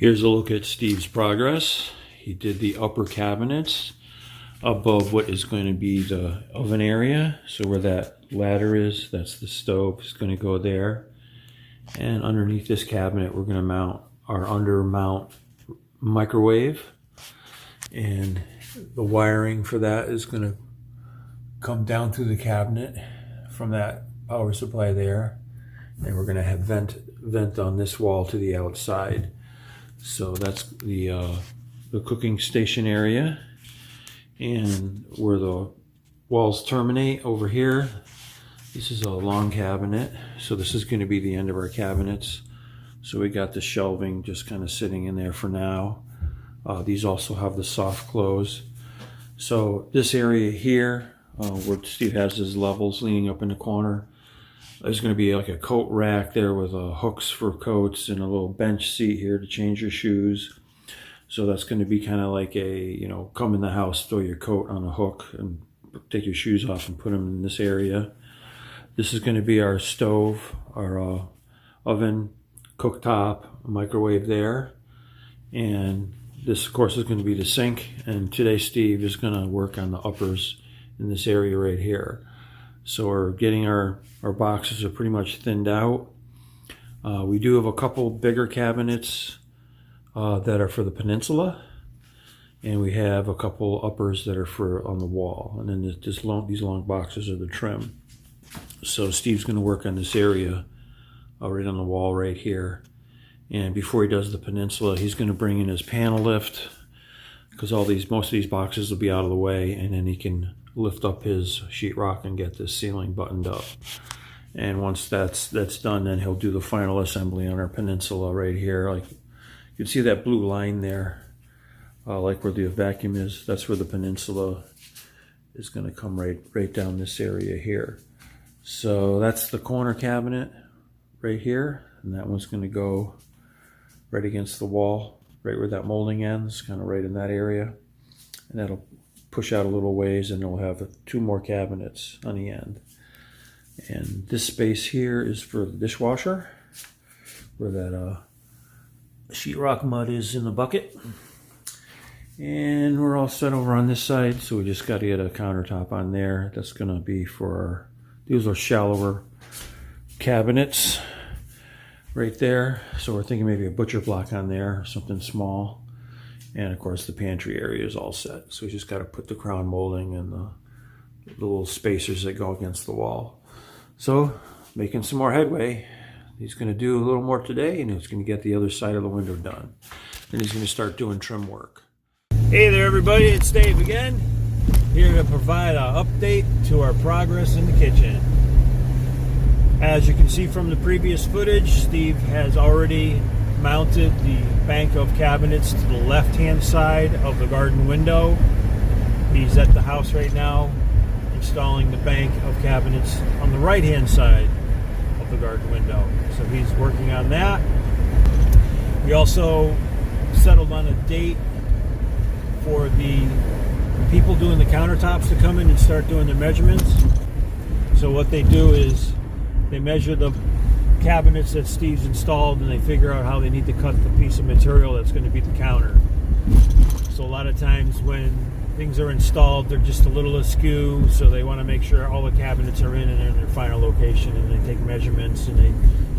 Here's a look at Steve's progress. He did the upper cabinets above what is going to be the oven area. So where that ladder is, that's the stove. It's going to go there. And underneath this cabinet, we're going to mount our under-mount microwave. And the wiring for that is going to come down through the cabinet from that power supply there. And we're going to have vent on this wall to the outside. So that's the cooking station area. And where the walls terminate over here, this is a long cabinet. So this is going to be the end of our cabinets. So we got the shelving just kind of sitting in there for now. These also have the soft close. So this area here, where Steve has his levels leaning up in the corner, there's going to be like a coat rack there with hooks for coats and a little bench seat here to change your shoes. So that's going to be kind of like a, you know, come in the house, throw your coat on a hook and take your shoes off and put them in this area. This is going to be our stove, our oven, cooktop, microwave there. And this, of course, is going to be the sink. And today Steve is going to work on the uppers in this area right here. So we're getting our boxes are pretty much thinned out. We do have a couple bigger cabinets that are for the peninsula, and we have a couple uppers that are for on the wall, and then these long boxes are the trim. So Steve's going to work on this area right on the wall right here. And before he does the peninsula, he's going to bring in his panel lift, because most of these boxes will be out of the way, and then he can lift up his sheetrock and get this ceiling buttoned up. And once that's done, then he'll do the final assembly on our peninsula right here. Like you can see that blue line there, like where the vacuum is. That's where the peninsula is going to come right down this area here. So that's the corner cabinet right here, and that one's going to go right against the wall, right where that molding ends, kind of right in that area. And that'll push out a little ways, and it'll have two more cabinets on the end. And this space here is for the dishwasher, where that sheetrock mud is in the bucket. And we're all set over on this side, so we just got to get a countertop on there. That's going to be for these are shallower cabinets right there. So we're thinking maybe a butcher block on there, something small. And of course the pantry area is all set. So we just got to put the crown molding and the little spacers that go against the wall. So making some more headway. He's going to do a little more today, and he's going to get the other side of the window done. Then he's going to start doing trim work. Hey there everybody, it's Dave again. Here to provide an update to our progress in the kitchen. As you can see from the previous footage, Steve has already mounted the bank of cabinets to the left-hand side of the garden window. He's at the house right now installing the bank of cabinets on the right-hand side of the garden window. So he's working on that. We also settled on a date for the people doing the countertops to come in and start doing their measurements. So what they do is they measure the cabinets that Steve's installed, and they figure out how they need to cut the piece of material that's going to be the counter. So a lot of times when things are installed, they're just a little askew, so they want to make sure all the cabinets are in and they're in their final location, and they take measurements and they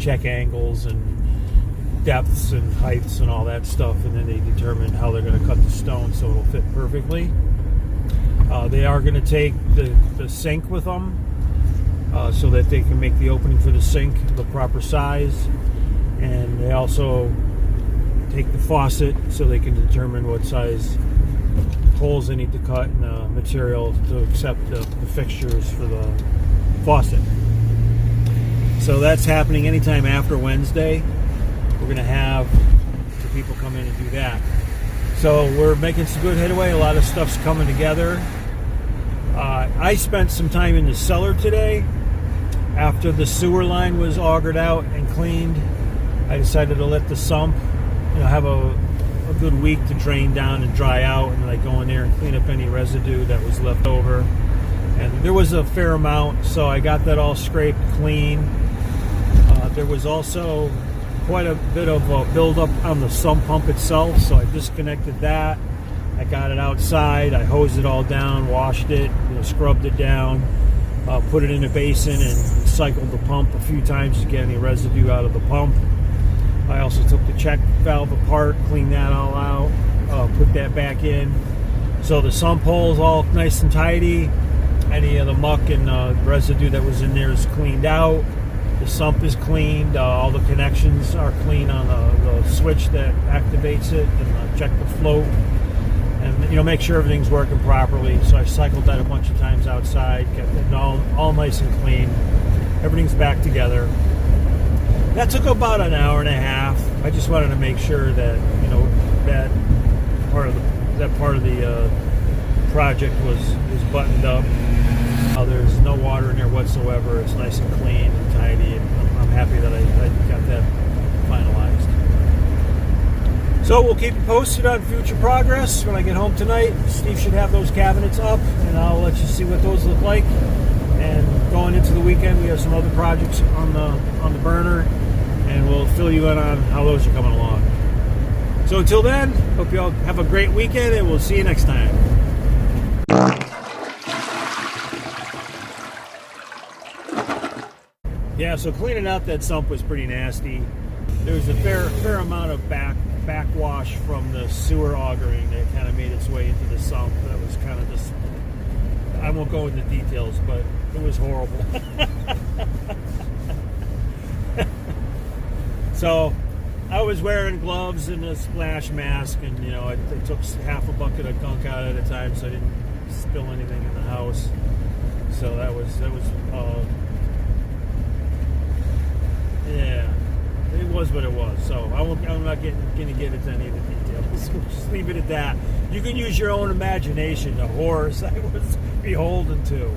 check angles and depths and heights and all that stuff, and then they determine how they're going to cut the stone so it'll fit perfectly. They are going to take the sink with them, so that they can make the opening for the sink the proper size, and they also take the faucet so they can determine what size holes they need to cut in the material to accept the fixtures for the faucet. So that's happening anytime after Wednesday. We're going to have the people come in and do that. So we're making some good headway. A lot of stuff's coming together. I spent some time in the cellar today. After the sewer line was augered out and cleaned, I decided to let the sump, have a good week to drain down and dry out, and like go in there and clean up any residue that was left over. And there was a fair amount, so I got that all scraped clean. There was also quite a bit of buildup on the sump pump itself, so I disconnected that. I got it outside. I hosed it all down, washed it, scrubbed it down, put it in a basin, and cycled the pump a few times to get any residue out of the pump. I also took the check valve apart, cleaned that all out, put that back in. So the sump hole is all nice and tidy. Any of the muck and residue that was in there is cleaned out. The sump is cleaned. All the connections are clean on the switch that activates it, and check the float, and make sure everything's working properly. So I cycled that a bunch of times outside, kept it all nice and clean. Everything's back together. That took about an hour and a half. I just wanted to make sure that that part of the project was buttoned up. There's no water in there whatsoever. It's nice and clean and tidy, and I'm happy that I got that finalized. So we'll keep you posted on future progress. When I get home tonight, Steve should have those cabinets up, and I'll let you see what those look like. And going into the weekend, we have some other projects on the burner, and we'll fill you in on how those are coming along. So until then, hope you all have a great weekend, and we'll see you next time. Yeah, so cleaning out that sump was pretty nasty. There was a fair amount of backwash from the sewer augering that kind of made its way into the sump. That was kind of just, I won't go into details, but it was horrible. So I was wearing gloves and a splash mask, and I took half a bucket of gunk out at a time so I didn't spill anything in the house. So that was yeah, it was what it was. So I'm not going to get into any of the details. Just leave it at that. You can use your own imagination. The horrors I was beholden to.